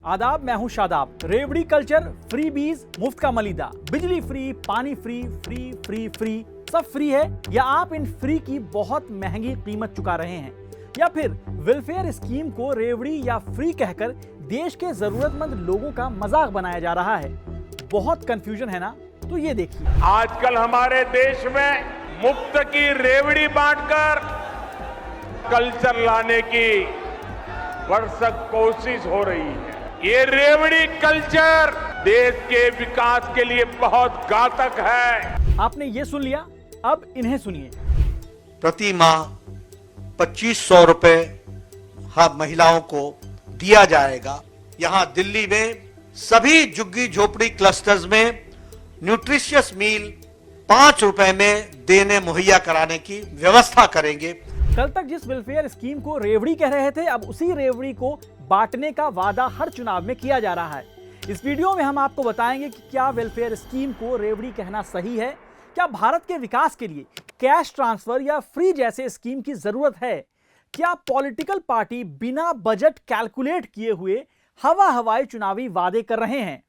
आदाब, मैं हूं शादाब। रेवड़ी कल्चर, फ्री बीज, मुफ्त का मलीदा, बिजली फ्री, पानी फ्री, फ्री फ्री फ्री, सब फ्री है। या आप इन फ्री की बहुत महंगी कीमत चुका रहे हैं, या फिर वेलफेयर स्कीम को रेवड़ी या फ्री कहकर देश के जरूरतमंद लोगों का मजाक बनाया जा रहा है। बहुत कंफ्यूजन है ना? तो ये देखिए। आजकल हमारे देश में मुफ्त की रेवड़ी बांटकर कल्चर लाने की भरसक कोशिश हो रही है। ये रेवड़ी कल्चर देश के विकास के लिए बहुत घातक है। आपने ये सुन लिया, अब इन्हें सुनिए। प्रति माह 2500 रुपए हर महिलाओं को दिया जाएगा। यहाँ दिल्ली में सभी झुग्गी झोपड़ी क्लस्टर्स में न्यूट्रिशियस मील 5 रुपए में देने मुहैया कराने की व्यवस्था करेंगे। कल तक जिस वेलफेयर स्कीम को रेवड़ी कह रहे थे, अब उसी रेवड़ी को बांटने का वादा हर चुनाव में किया जा रहा है। इस वीडियो में हम आपको बताएंगे कि क्या वेलफेयर स्कीम को रेवड़ी कहना सही है, क्या भारत के विकास के लिए कैश ट्रांसफर या फ्री जैसे स्कीम की जरूरत है, क्या पॉलिटिकल पार्टी बिना बजट कैलकुलेट किए हुए हवाई चुनावी वादे कर रहे हैं।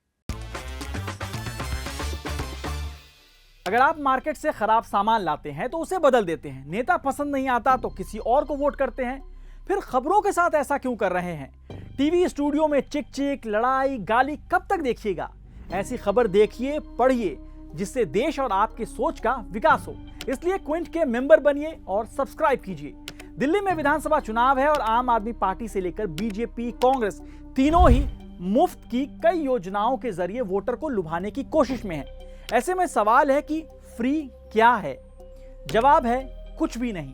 अगर आप मार्केट से खराब सामान लाते हैं तो उसे बदल देते हैं, नेता पसंद नहीं आता तो किसी और को वोट करते हैं, फिर खबरों के साथ ऐसा क्यों कर रहे हैं? टीवी स्टूडियो में चिक चिक, लड़ाई, गाली कब तक देखिएगा? ऐसी खबर देखिए, पढ़िए, जिससे देश और आपकी सोच का विकास हो। इसलिए क्विंट के मेंबर बनिए और सब्सक्राइब कीजिए। दिल्ली में विधानसभा चुनाव है और आम आदमी पार्टी से लेकर बीजेपी, कांग्रेस तीनों ही मुफ्त की कई योजनाओं के जरिए वोटर को लुभाने की कोशिश में है। ऐसे में सवाल है कि फ्री क्या है? जवाब है कुछ भी नहीं।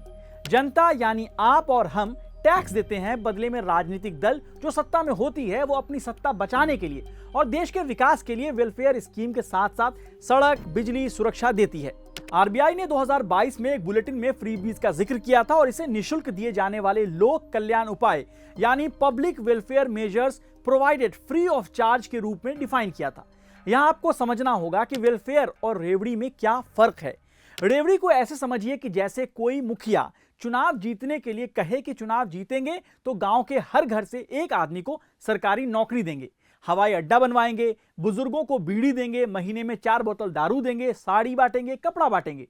जनता यानी आप और हम टैक्स देते हैं, बदले में राजनीतिक दल जो सत्ता में होती है वो अपनी सत्ता बचाने के लिए और देश के विकास के लिए वेलफेयर स्कीम के साथ साथ सड़क, बिजली, सुरक्षा देती है। आरबीआई ने 2022 में एक बुलेटिन में फ्री बीज का जिक्र किया था और इसे निःशुल्क दिए जाने वाले लोक कल्याण उपाय यानी public welfare measures provided free of charge के रूप में डिफाइन किया था। यहां आपको समझना होगा कि वेलफेयर और रेवड़ी में क्या फर्क है। रेवड़ी को ऐसे समझिए कि जैसे कोई मुखिया चुनाव जीतने के लिए कहे कि चुनाव जीतेंगे तो गांव के हर घर से एक आदमी को सरकारी नौकरी देंगे, हवाई अड्डा बनवाएंगे, बुजुर्गों को बीड़ी देंगे, महीने में 4 बोतल दारू देंगे, साड़ी बांटेंगे, कपड़ा बांटेंगे।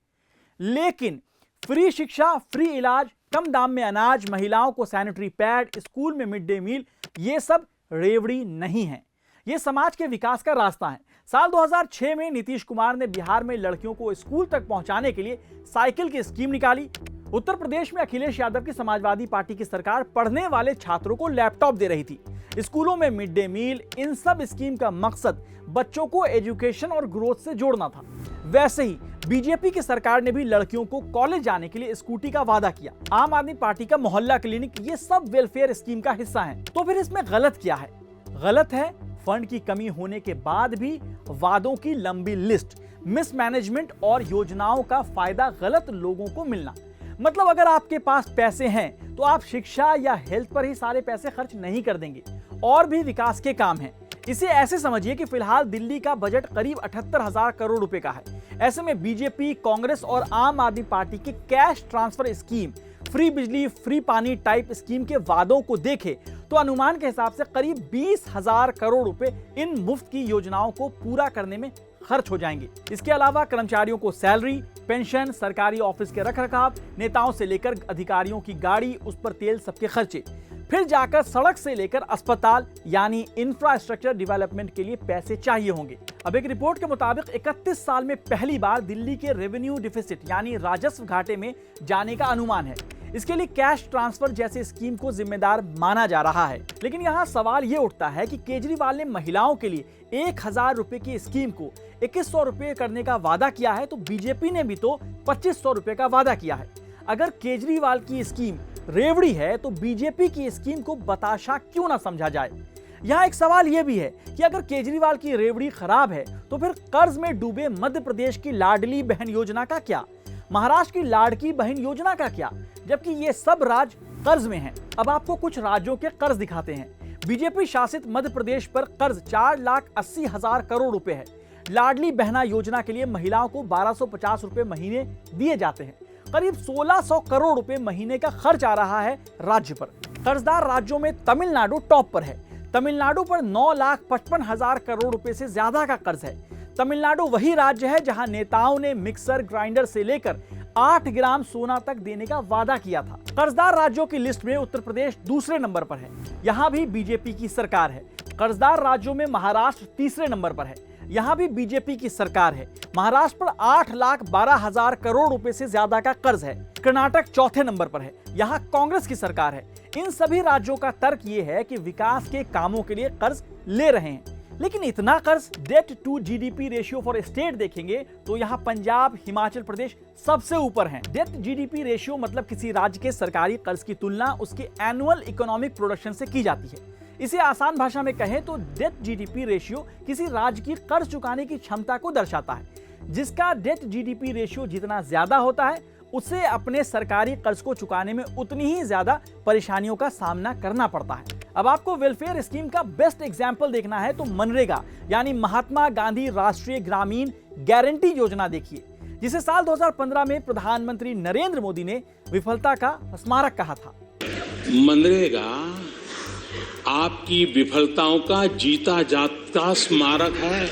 लेकिन फ्री शिक्षा, फ्री इलाज, कम दाम में अनाज, महिलाओं को सैनिटरी पैड, स्कूल में मिड डे मील, ये सब रेवड़ी नहीं है। ये समाज के विकास का रास्ता है। साल 2006 में नीतीश कुमार ने बिहार में लड़कियों को स्कूल तक पहुंचाने के लिए साइकिल की स्कीम निकाली। उत्तर प्रदेश में अखिलेश यादव की समाजवादी पार्टी की सरकार पढ़ने वाले छात्रों को लैपटॉप दे रही थी। स्कूलों में मिड डे मील, इन सब स्कीम का मकसद बच्चों को एजुकेशन और ग्रोथ से जोड़ना था। वैसे ही बीजेपी की सरकार ने भी लड़कियों को कॉलेज जाने के लिए स्कूटी का वादा किया। आम आदमी पार्टी का मोहल्ला क्लिनिक, ये सब वेलफेयर स्कीम का हिस्सा है। तो फिर इसमें गलत क्या है? गलत है फंड की कमी होने के बाद भी वादों की लंबी लिस्ट, मिसमैनेजमेंट और योजनाओं का फायदा गलत लोगों को मिलना। मतलब अगर आपके पास पैसे हैं तो आप शिक्षा या हेल्थ पर ही सारे पैसे खर्च नहीं कर देंगे, और भी विकास के काम हैं। इसे ऐसे समझिए कि फिलहाल दिल्ली का बजट करीब 78,000 करोड़ रुपए का है। ऐसे में बीजेपी, कांग्रेस और आम आदमी पार्टी की कैश ट्रांसफर स्कीम, फ्री बिजली, फ्री पानी टाइप स्कीम के वादों को देखे तो अनुमान के हिसाब से करीब 20,000 करोड़ रुपए इन मुफ्त की योजनाओं को पूरा करने में खर्च हो जाएंगे। इसके अलावा कर्मचारियों को सैलरी, पेंशन, सरकारी ऑफिस के रखरखाव, नेताओं से लेकर अधिकारियों की गाड़ी, उस पर तेल, सबके खर्चे, फिर जाकर सड़क से लेकर अस्पताल यानी इंफ्रास्ट्रक्चर डेवलपमेंट के लिए पैसे चाहिए होंगे। अब एक रिपोर्ट के मुताबिक 31 साल में पहली बार दिल्ली के रेवेन्यू डिफिसिट यानी राजस्व घाटे में जाने का अनुमान है। इसके लिए कैश ट्रांसफर जैसे स्कीम को जिम्मेदार माना जा रहा है। लेकिन यहाँ सवाल ये उठता है कि केजरीवाल ने महिलाओं के लिए 1,000 रुपए की स्कीम को 2100 रुपए करने का वादा किया है, तो बीजेपी ने भी तो 2500 रुपए का वादा किया है। अगर केजरीवाल की स्कीम रेवड़ी है तो बीजेपी की स्कीम को बताशा क्यों ना समझा जाए? यहाँ एक सवाल यह भी है कि अगर केजरीवाल की रेवड़ी खराब है तो फिर कर्ज में डूबे मध्य प्रदेश की लाडली बहन योजना का क्या, महाराष्ट्र की लाड़की बहन योजना का क्या, जबकि ये सब राज्य कर्ज में हैं। अब आपको कुछ राज्यों के कर्ज दिखाते हैं। बीजेपी शासित मध्य प्रदेश पर कर्ज 4,80,000 करोड़ रुपए है। लाडली बहना योजना के लिए महिलाओं को 1,250 रुपए महीने दिए जाते हैं। करीब 1,600 करोड़ रुपए महीने का खर्च आ रहा है राज्य पर। कर्जदार राज्यों में तमिलनाडु टॉप पर है। तमिलनाडु पर 9,55,000 करोड़ रुपए से ज्यादा का कर्ज है। तमिलनाडु वही राज्य है जहां नेताओं ने मिक्सर ग्राइंडर से लेकर 8 ग्राम सोना तक देने का वादा किया था। कर्जदार राज्यों की लिस्ट में उत्तर प्रदेश दूसरे नंबर पर है, यहां भी बीजेपी की सरकार है। कर्जदार राज्यों में महाराष्ट्र तीसरे नंबर पर है, यहां भी बीजेपी की सरकार है। महाराष्ट्र पर 8,12,000 करोड़ रुपए से ज्यादा का कर्ज है। कर्नाटक चौथे नंबर पर है, यहां कांग्रेस की सरकार है। इन सभी राज्यों का तर्क यह है कि विकास के कामों के लिए कर्ज ले रहे हैं, लेकिन इतना कर्ज debt to GDP ratio for state देखेंगे तो यहाँ पंजाब, हिमाचल प्रदेश सबसे ऊपर हैं। डेट जीडीपी रेशियो मतलब किसी राज्य के सरकारी कर्ज की तुलना उसके एनुअल इकोनॉमिक प्रोडक्शन से की जाती है। इसे आसान भाषा में कहें तो डेट जीडीपी रेशियो किसी राज्य की कर्ज चुकाने की क्षमता को दर्शाता है। जिसका डेट जीडीपी रेशियो जितना ज्यादा होता है उसे अपने सरकारी कर्ज को चुकाने में उतनी ही ज्यादा परेशानियों का सामना करना पड़ता है। अब आपको वेलफेयर स्कीम का बेस्ट एग्जाम्पल देखना है तो मनरेगा यानी महात्मा गांधी राष्ट्रीय ग्रामीण गारंटी योजना देखिए, जिसे साल 2015 में प्रधानमंत्री नरेंद्र मोदी ने विफलता का स्मारक कहा था। मनरेगा आपकी विफलताओं का जीता जागता स्मारक है।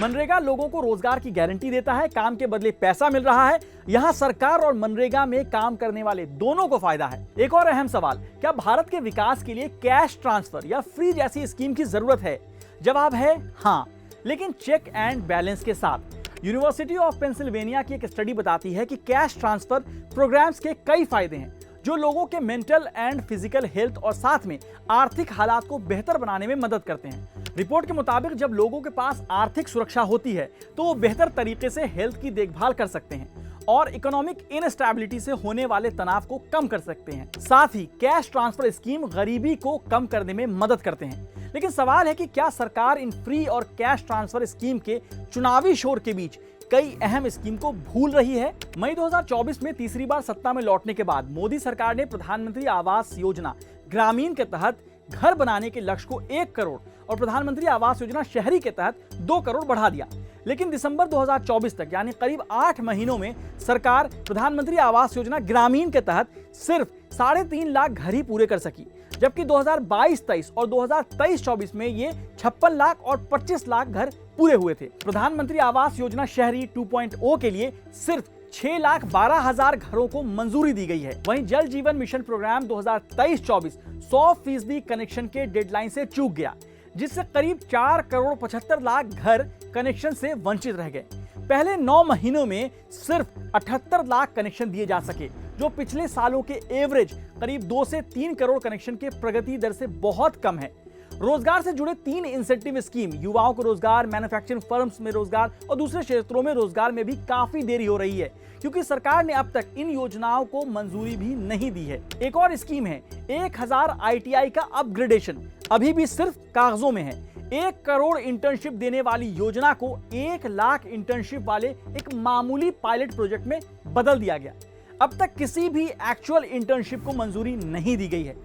मनरेगा लोगों को रोजगार की गारंटी देता है, काम के बदले पैसा मिल रहा है। यहाँ सरकार और मनरेगा में काम करने वाले दोनों को फायदा है। एक और अहम सवाल, क्या भारत के विकास के लिए कैश ट्रांसफर या फ्री जैसी स्कीम की जरूरत है? जवाब है हाँ, लेकिन चेक एंड बैलेंस के साथ। यूनिवर्सिटी ऑफ पेंसिल्वेनिया की एक स्टडी बताती है कि कैश ट्रांसफर प्रोग्राम्स के कई फायदे हैं जो लोगों के मेंटल एंड फिजिकल हेल्थ और साथ में आर्थिक हालात को बेहतर बनाने में मदद करते हैं। रिपोर्ट के मुताबिक जब लोगों के पास आर्थिक सुरक्षा होती है तो वो बेहतर तरीके से हेल्थ की देखभाल कर सकते हैं और इकोनॉमिक इनस्टेबिलिटी से होने वाले तनाव को कम कर सकते हैं। साथ ही कैश ट्रांसफर स्कीम गरीबी को कम करने में मदद करते हैं। लेकिन सवाल है कि क्या सरकार इन फ्री और कैश ट्रांसफर स्कीम के चुनावी शोर के बीच कई अहम स्कीम को भूल रही है? मई 2024 में तीसरी बार सत्ता में लौटने के बाद मोदी सरकार ने प्रधानमंत्री आवास योजना ग्रामीण के तहत घर बनाने के लक्ष्य को 1 करोड़ और प्रधानमंत्री आवास योजना शहरी के तहत 2 करोड़ बढ़ा दिया। लेकिन दिसंबर 2024 तक यानी करीब 8 महीनों में सरकार प्रधानमंत्री आवास योजना ग्रामीण के तहत सिर्फ 3.5 लाख घर ही पूरे कर सकी, जबकि 2022-23 और 2023-24 में ये 56 लाख और 25 लाख घर पूरे हुए थे। प्रधानमंत्री आवास योजना शहरी 2.0 के लिए सिर्फ 6,12,000 घरों को मंजूरी दी गई है। वहीं जल जीवन मिशन प्रोग्राम 2023-24 100% कनेक्शन के डेडलाइन से चूक गया, जिससे करीब 4 करोड़ 75 लाख घर कनेक्शन से वंचित रह गए। पहले 9 महीनों में सिर्फ 78 लाख कनेक्शन दिए जा सके, जो पिछले सालों के एवरेज करीब 2 से 3 करोड़ कनेक्शन के प्रगति दर से बहुत कम है। रोजगार से जुड़े 3 इंसेंटिव स्कीम, युवाओं को रोजगार, मैन्युफैक्चरिंग फर्म्स में रोजगार और दूसरे क्षेत्रों में रोजगार में भी काफी देरी हो रही है, क्योंकि सरकार ने अब तक इन योजनाओं को मंजूरी भी नहीं दी है। एक और स्कीम है 1000 ITI का अपग्रेडेशन, अभी भी सिर्फ कागजों में है। 1 करोड़ इंटर्नशिप देने वाली योजना को 1 लाख इंटर्नशिप वाले एक मामूली पायलट प्रोजेक्ट में बदल दिया गया। अब तक किसी भी एक्चुअल इंटर्नशिप को मंजूरी नहीं दी गई है।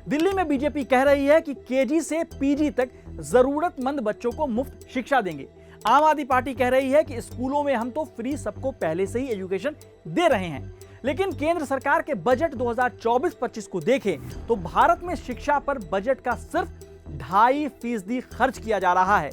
दिल्ली में बीजेपी कह रही है कि केजी से पीजी तक जरूरतमंद बच्चों को मुफ्त शिक्षा देंगे। आम आदमी पार्टी कह रही है कि स्कूलों में हम तो फ्री सबको पहले से ही एजुकेशन दे रहे हैं। लेकिन केंद्र सरकार के बजट 2024-25 को देखें तो भारत में शिक्षा पर बजट का सिर्फ 2.5% खर्च किया जा रहा है।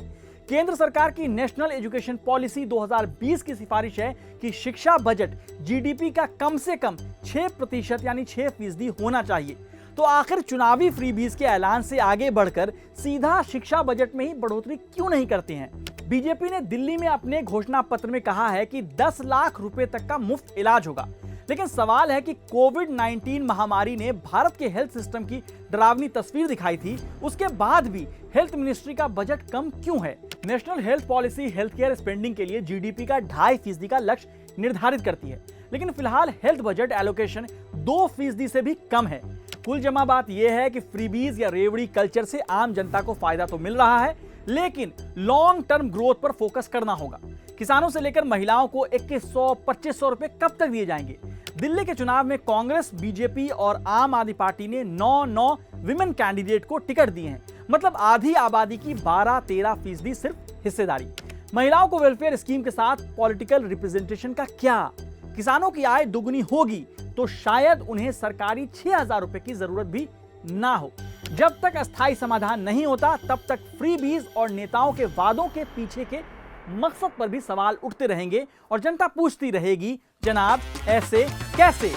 केंद्र सरकार की नेशनल एजुकेशन पॉलिसी 2020 की सिफारिश है कि शिक्षा बजट जीडीपी का कम से कम 6% यानी 6% होना चाहिए। तो आखिर चुनावी फ्रीबीज के ऐलान से आगे बढ़कर सीधा शिक्षा बजट में ही बढ़ोतरी क्यों नहीं करते हैं? बीजेपी ने दिल्ली में अपने घोषणा पत्र में कहा है कि 10 लाख रुपए तक का मुफ्त इलाज होगा, लेकिन सवाल है कि कोविड-19 महामारी ने भारत के हेल्थ सिस्टम की डरावनी तस्वीर दिखाई थी, उसके बाद भी हेल्थ मिनिस्ट्री का बजट कम क्यों है? National health policy health care spending के लिए जीडीपी का 2.5% का लक्ष्य निर्धारित करती है, लेकिन फिलहाल हेल्थ बजट एलोकेशन 2% से भी कम है। कुल जमा बात यह है कि फ्रीबीज या रेवड़ी कल्चर से आम जनता को फायदा तो मिल रहा है, लेकिन लॉन्ग टर्म ग्रोथ पर फोकस करना होगा। किसानों से लेकर महिलाओं को 2100-2500 रुपए कब तक दिए जाएंगे? दिल्ली के चुनाव में कांग्रेस, बीजेपी और आम आदमी पार्टी ने 9 विमेन कैंडिडेट को टिकट दिए हैं, मतलब आधी आबादी की 12-13% सिर्फ हिस्सेदारी। महिलाओं को वेलफेयर स्कीम के साथ पॉलिटिकल रिप्रेजेंटेशन का क्या? किसानों की आय दुगनी होगी तो शायद उन्हें सरकारी 6,000 रुपए की जरूरत भी ना हो। जब तक अस्थायी समाधान नहीं होता तब तक फ्रीबीज और नेताओं के वादों के पीछे के मकसद पर भी सवाल उठते रहेंगे और जनता पूछती रहेगी, जनाब ऐसे कैसे।